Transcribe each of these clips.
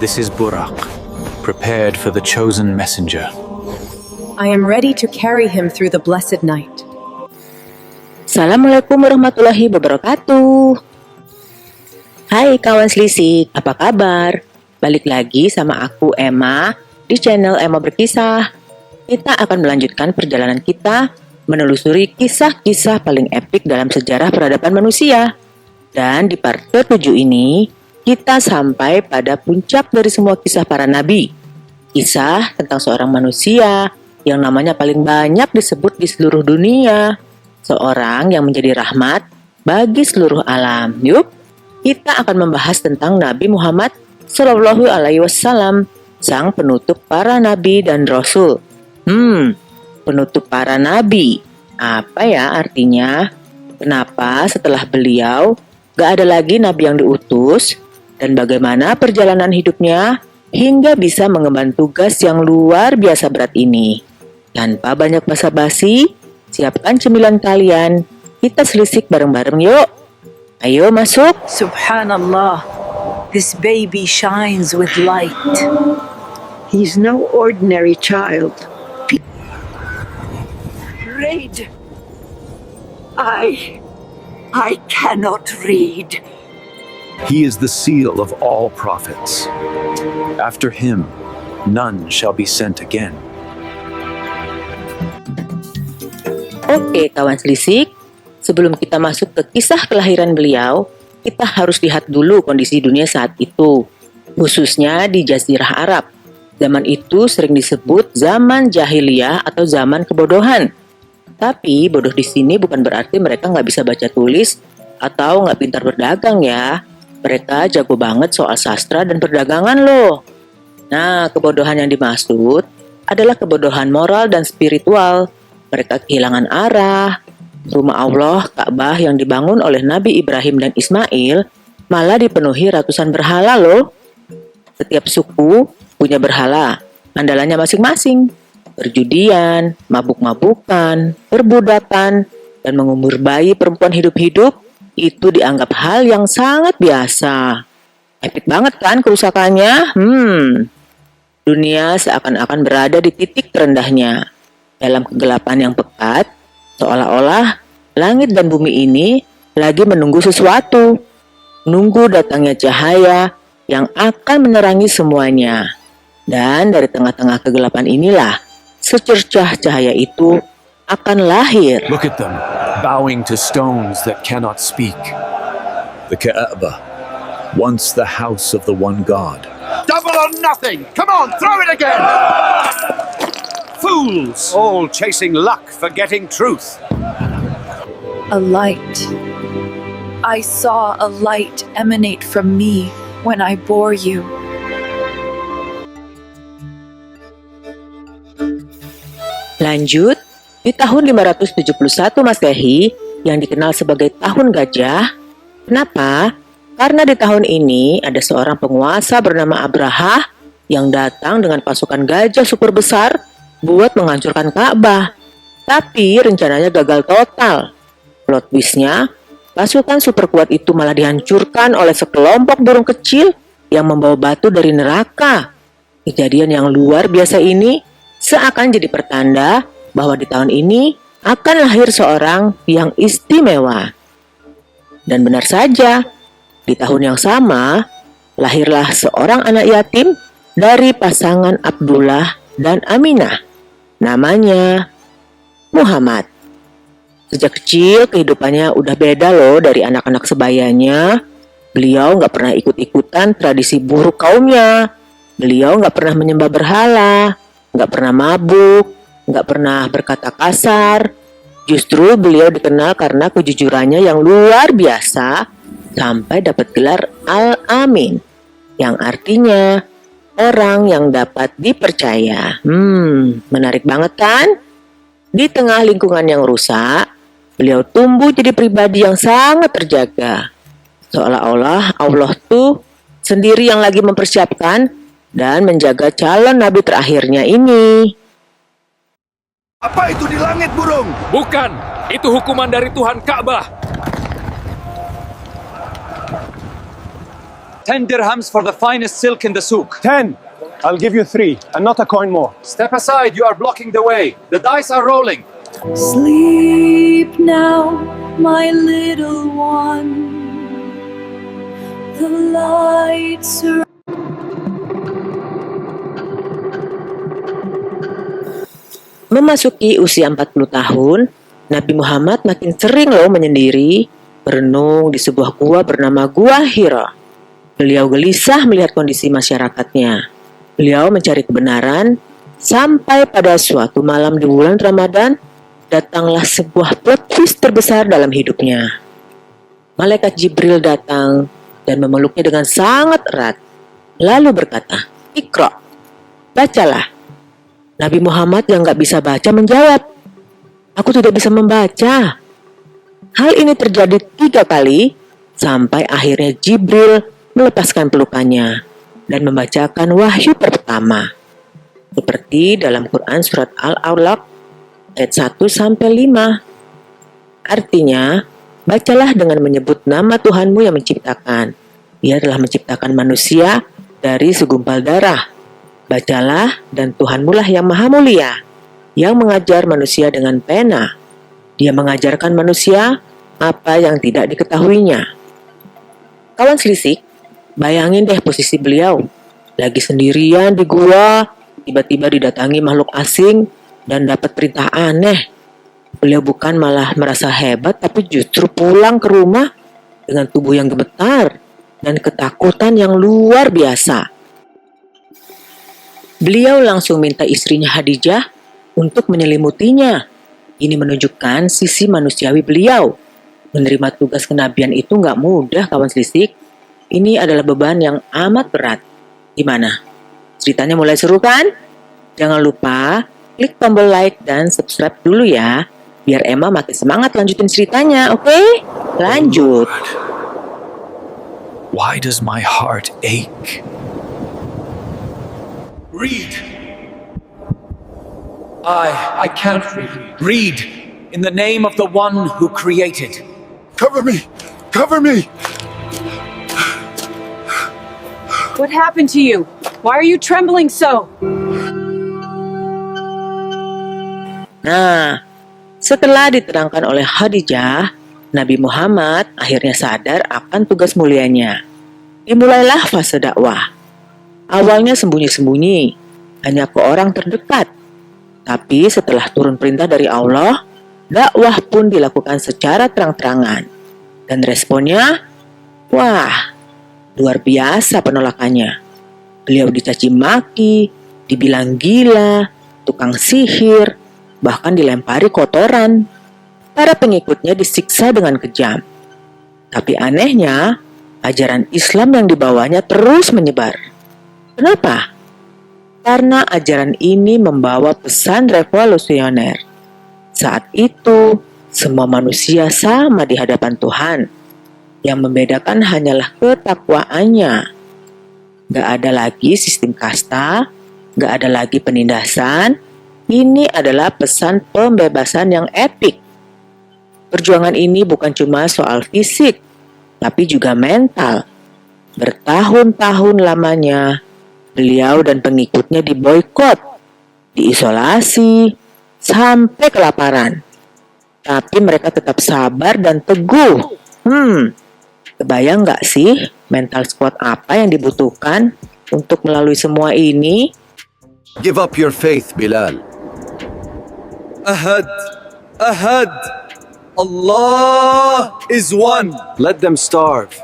This is Burak, prepared for the chosen messenger. I am ready to carry him through the blessed night. Assalamualaikum warahmatullahi wabarakatuh. Hai kawan selisik, apa kabar? Balik lagi sama aku Emma di channel Emma Berkisah. Kita akan melanjutkan perjalanan kita menelusuri kisah-kisah paling epik dalam sejarah peradaban manusia. Dan di part ke-7 ini, kita sampai pada puncak dari semua kisah para nabi. Kisah tentang seorang manusia yang namanya paling banyak disebut di seluruh dunia. Seorang yang menjadi rahmat bagi seluruh alam. Yuk, kita akan membahas tentang Nabi Muhammad Shallallahu Alaihi Wasallam, sang penutup para nabi dan rasul. Penutup para nabi. Apa ya artinya? Kenapa setelah beliau gak ada lagi nabi yang diutus? Dan bagaimana perjalanan hidupnya hingga bisa mengemban tugas yang luar biasa berat ini? Tanpa banyak basa-basi, siapkan cemilan kalian. Kita selisik bareng-bareng yuk. Ayo masuk. Subhanallah, this baby shines with light. He's no ordinary child. Read. I cannot read. He is the seal of all prophets. After him, none shall be sent again. Oke kawan selisik, sebelum kita masuk ke kisah kelahiran beliau, kita harus lihat dulu kondisi dunia saat itu, khususnya di Jazirah Arab. Zaman itu sering disebut zaman jahiliyah atau zaman kebodohan. Tapi bodoh di sini bukan berarti mereka nggak bisa baca tulis atau nggak pintar berdagang ya. Mereka jago banget soal sastra dan perdagangan loh. Nah, kebodohan yang dimaksud adalah kebodohan moral dan spiritual. Mereka kehilangan arah. Rumah Allah, Ka'bah yang dibangun oleh Nabi Ibrahim dan Ismail malah dipenuhi ratusan berhala loh. Setiap suku punya berhala, andalannya masing-masing. Perjudian, mabuk-mabukan, perbudakan, dan mengumur bayi perempuan hidup-hidup itu dianggap hal yang sangat biasa. Epik banget kan kerusakannya? Dunia seakan-akan berada di titik terendahnya. Dalam kegelapan yang pekat, seolah-olah langit dan bumi ini lagi menunggu sesuatu. Nunggu datangnya cahaya yang akan menerangi semuanya. Dan dari tengah-tengah kegelapan inilah, secercah cahaya itu akan lahir. Look at them, bowing to stones that cannot speak. The Kaaba, once the house of the one God. Double or nothing! Come on, throw it again! Fools! All chasing luck, forgetting truth. A light. I saw a light emanate from me when I bore you. Lanjut, di tahun 571 Masehi yang dikenal sebagai Tahun Gajah. Kenapa? Karena di tahun ini ada seorang penguasa bernama Abraha yang datang dengan pasukan gajah super besar buat menghancurkan Ka'bah. Tapi rencananya gagal total. Plot twist-nya, pasukan super kuat itu malah dihancurkan oleh sekelompok burung kecil yang membawa batu dari neraka. Kejadian yang luar biasa ini seakan jadi pertanda bahwa di tahun ini akan lahir seorang yang istimewa. Dan benar saja, di tahun yang sama, lahirlah seorang anak yatim dari pasangan Abdullah dan Aminah. Namanya Muhammad. Sejak kecil kehidupannya udah beda loh dari anak-anak sebayanya. Beliau gak pernah ikut-ikutan tradisi buruk kaumnya. Beliau gak pernah menyembah berhala, gak pernah mabuk, gak pernah berkata kasar. Justru beliau dikenal karena kejujurannya yang luar biasa sampai dapat gelar Al-Amin, yang artinya orang yang dapat dipercaya. Menarik banget kan? Di tengah lingkungan yang rusak, beliau tumbuh jadi pribadi yang sangat terjaga. Seolah-olah Allah tuh sendiri yang lagi mempersiapkan dan menjaga calon nabi terakhirnya ini. Apa itu di langit, burung? Bukan, itu hukuman dari Tuhan Ka'bah. 10 dirhams for the finest silk in the souk. 10. I'll give you 3, and not a coin more. Step aside, you are blocking the way. The dice are rolling. Sleep now, my little one. The lights are Memasuki usia 40 tahun, Nabi Muhammad makin sering loh menyendiri, berenung di sebuah gua bernama Gua Hira. Beliau gelisah melihat kondisi masyarakatnya. Beliau mencari kebenaran, sampai pada suatu malam di bulan Ramadan, datanglah sebuah plot twist terbesar dalam hidupnya. Malaikat Jibril datang dan memeluknya dengan sangat erat, lalu berkata, "Iqra, bacalah." Nabi Muhammad yang gak bisa baca menjawab, "Aku tidak bisa membaca." Hal ini terjadi 3 kali, sampai akhirnya Jibril melepaskan pelukannya dan membacakan wahyu pertama. Seperti dalam Quran Surat Al-Alaq ayat 1-5. Artinya, bacalah dengan menyebut nama Tuhanmu yang menciptakan. Dia telah menciptakan manusia dari segumpal darah. Bacalah, dan Tuhanmu lah yang maha mulia, yang mengajar manusia dengan pena. Dia mengajarkan manusia apa yang tidak diketahuinya. Kawan selisik, bayangin deh posisi beliau. Lagi sendirian di gua, tiba-tiba didatangi makhluk asing dan dapat perintah aneh. Beliau bukan malah merasa hebat, tapi justru pulang ke rumah dengan tubuh yang gemetar dan ketakutan yang luar biasa. Beliau langsung minta istrinya Khadijah untuk menyelimutinya. Ini menunjukkan sisi manusiawi beliau. Menerima tugas kenabian itu nggak mudah, kawan selisik. Ini adalah beban yang amat berat. Gimana? Ceritanya mulai seru kan? Jangan lupa klik tombol like dan subscribe dulu ya, biar Emma makin semangat lanjutin ceritanya, oke? Lanjut. Why does my heart ache? Read. I can't read. Read in the name of the one who created. Cover me! Cover me! What happened to you? Why are you trembling so? Nah, setelah diterangkan oleh Khadijah, Nabi Muhammad akhirnya sadar akan tugas mulianya. Dimulailah fase dakwah. Awalnya sembunyi-sembunyi, hanya ke orang terdekat. Tapi setelah turun perintah dari Allah, dakwah pun dilakukan secara terang-terangan. Dan responnya, wah, luar biasa penolakannya. Beliau dicaci maki, dibilang gila, tukang sihir, bahkan dilempari kotoran. Para pengikutnya disiksa dengan kejam. Tapi anehnya, ajaran Islam yang dibawanya terus menyebar. Kenapa? Karena ajaran ini membawa pesan revolusioner. Saat itu, semua manusia sama di hadapan Tuhan. Yang membedakan hanyalah ketakwaannya. Gak ada lagi sistem kasta, gak ada lagi penindasan. Ini adalah pesan pembebasan yang epik. Perjuangan ini bukan cuma soal fisik, tapi juga mental. Bertahun-tahun lamanya, beliau dan pengikutnya diboikot, diisolasi, sampai kelaparan. Tapi mereka tetap sabar dan teguh. Kebayang gak sih mental squad apa yang dibutuhkan untuk melalui semua ini? Give up your faith, Bilal. Ahad, Ahad, Allah is one. Let them starve.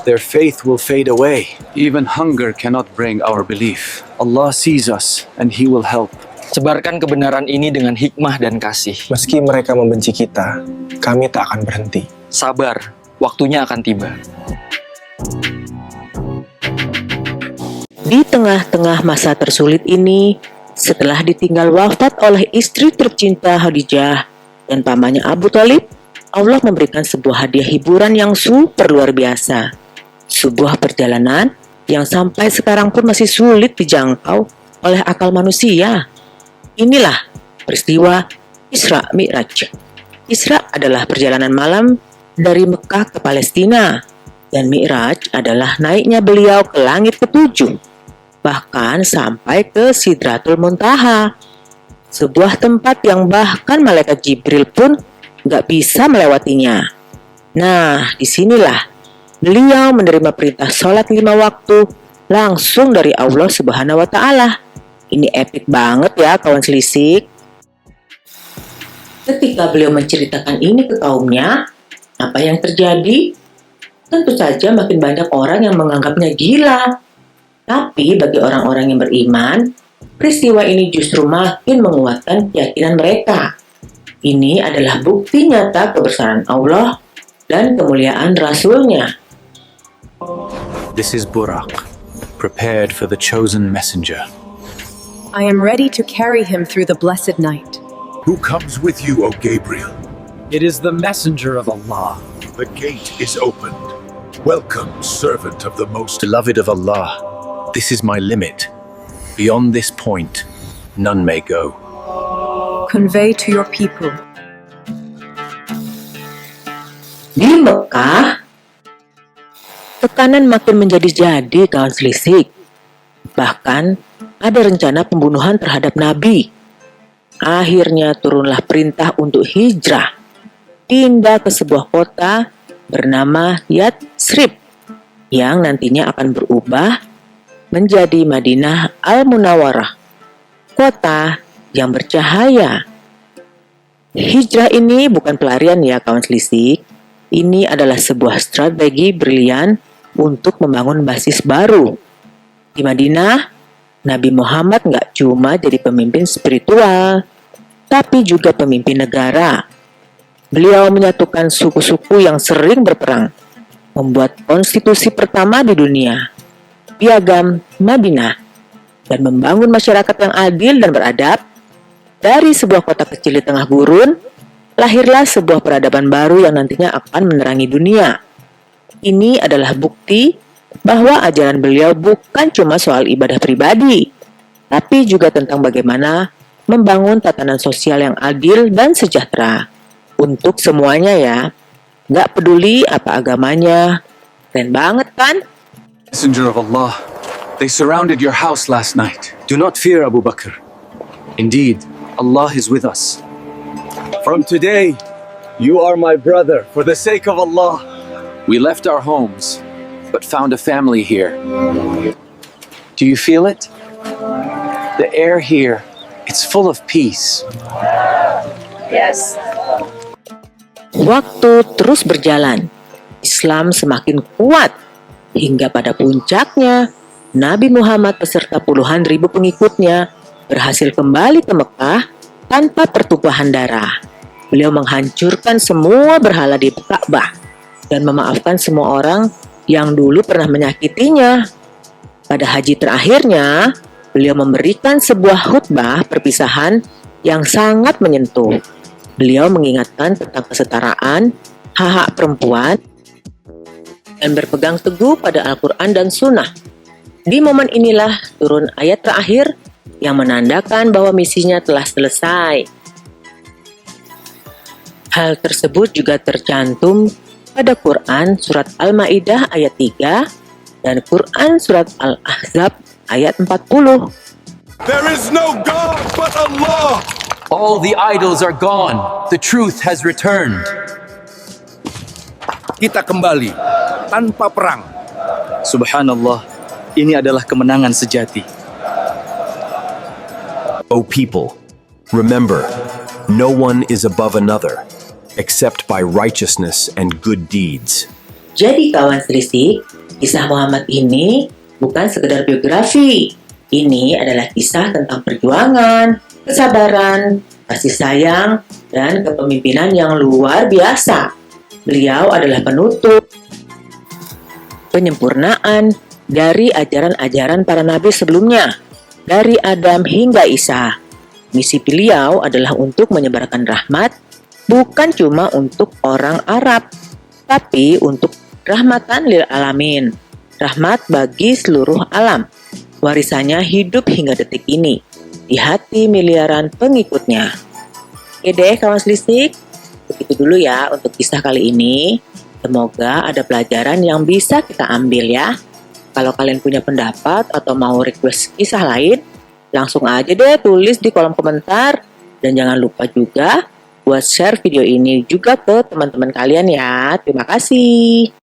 Their faith will fade away. Even hunger cannot bring our belief. Allah sees us and He will help. Sebarkan kebenaran ini dengan hikmah dan kasih. Meski mereka membenci kita, kami tak akan berhenti. Sabar, waktunya akan tiba. Di tengah-tengah masa tersulit ini, setelah ditinggal wafat oleh istri tercinta Khadijah dan pamannya Abu Thalib, Allah memberikan sebuah hadiah hiburan yang super luar biasa. Sebuah perjalanan yang sampai sekarang pun masih sulit dijangkau oleh akal manusia. Inilah peristiwa Isra Mi'raj. Isra adalah perjalanan malam dari Mekah ke Palestina. Dan Mi'raj adalah naiknya beliau ke langit ketujuh, bahkan sampai ke Sidratul Muntaha, sebuah tempat yang bahkan malaikat Jibril pun gak bisa melewatinya. Nah, disinilah beliau menerima perintah sholat 5 waktu langsung dari Allah Subhanahu wa Ta'ala. Ini epic banget ya, kawan selisik. Ketika beliau menceritakan ini ke kaumnya, apa yang terjadi? Tentu saja makin banyak orang yang menganggapnya gila. Tapi bagi orang-orang yang beriman, peristiwa ini justru makin menguatkan keyakinan mereka. Ini adalah bukti nyata kebesaran Allah dan kemuliaan Rasul-Nya. This is Buraq, prepared for the chosen messenger. I am ready to carry him through the blessed night. Who comes with you, O Gabriel? It is the messenger of Allah. The gate is opened. Welcome, servant of the Most. Beloved of Allah, this is my limit. Beyond this point, none may go. Convey to your people. Di Mekah, tekanan makin menjadi-jadi, kawan selisik. Bahkan ada rencana pembunuhan terhadap Nabi. Akhirnya turunlah perintah untuk hijrah, pindah ke sebuah kota bernama Yatsrib yang nantinya akan berubah menjadi Madinah Al-Munawwarah, kota yang bercahaya. Hijrah ini bukan pelarian ya kawan selisik. Ini adalah sebuah strategi brilian untuk membangun basis baru. Di Madinah, Nabi Muhammad nggak cuma jadi pemimpin spiritual, tapi juga pemimpin negara. Beliau menyatukan suku-suku yang sering berperang, membuat konstitusi pertama di dunia, Piagam Madinah, dan membangun masyarakat yang adil dan beradab. Dari sebuah kota kecil di tengah gurun, lahirlah sebuah peradaban baru yang nantinya akan menerangi dunia. Ini adalah bukti bahwa ajaran beliau bukan cuma soal ibadah pribadi, tapi juga tentang bagaimana membangun tatanan sosial yang adil dan sejahtera untuk semuanya ya. Gak peduli apa agamanya. Keren banget kan? Messenger of Allah, they surrounded your house last night. Do not fear, Abu Bakr. Indeed, Allah is with us. From today, you are my brother for the sake of Allah. We left our homes, but found a family here. Do you feel it? The air here, it's full of peace. Yes. Waktu terus berjalan, Islam semakin kuat, hingga pada puncaknya, Nabi Muhammad beserta puluhan ribu pengikutnya berhasil kembali ke Mekah tanpa pertumpahan darah. Beliau menghancurkan semua berhala di Ka'bah dan memaafkan semua orang yang dulu pernah menyakitinya. Pada haji terakhirnya, beliau memberikan sebuah khutbah perpisahan yang sangat menyentuh. Beliau mengingatkan tentang kesetaraan, hak-hak perempuan, dan berpegang teguh pada Al-Quran dan Sunnah. Di momen inilah turun ayat terakhir yang menandakan bahwa misinya telah selesai. Hal tersebut juga tercantum pada Quran Surat Al-Ma'idah ayat 3 dan Quran Surat Al-Ahzab ayat 40. There is no God but Allah. All the idols are gone. The truth has returned. Kita kembali tanpa perang. Subhanallah, ini adalah kemenangan sejati. O people, remember, no one is above another, except by righteousness and good deeds. Jadi kawan selisik, kisah Muhammad ini bukan sekedar biografi. Ini adalah kisah tentang perjuangan, kesabaran, kasih sayang, dan kepemimpinan yang luar biasa. Beliau adalah penutup, penyempurnaan dari ajaran-ajaran para nabi sebelumnya, dari Adam hingga Isa. Misi beliau adalah untuk menyebarkan rahmat, bukan cuma untuk orang Arab, tapi untuk rahmatan lil alamin, rahmat bagi seluruh alam. Warisannya hidup hingga detik ini di hati miliaran pengikutnya. Oke deh kawan selisik, begitu dulu ya untuk kisah kali ini. Semoga ada pelajaran yang bisa kita ambil ya. Kalau kalian punya pendapat atau mau request kisah lain, langsung aja deh tulis di kolom komentar. Dan jangan lupa juga buat share video ini juga ke teman-teman kalian ya. Terima kasih.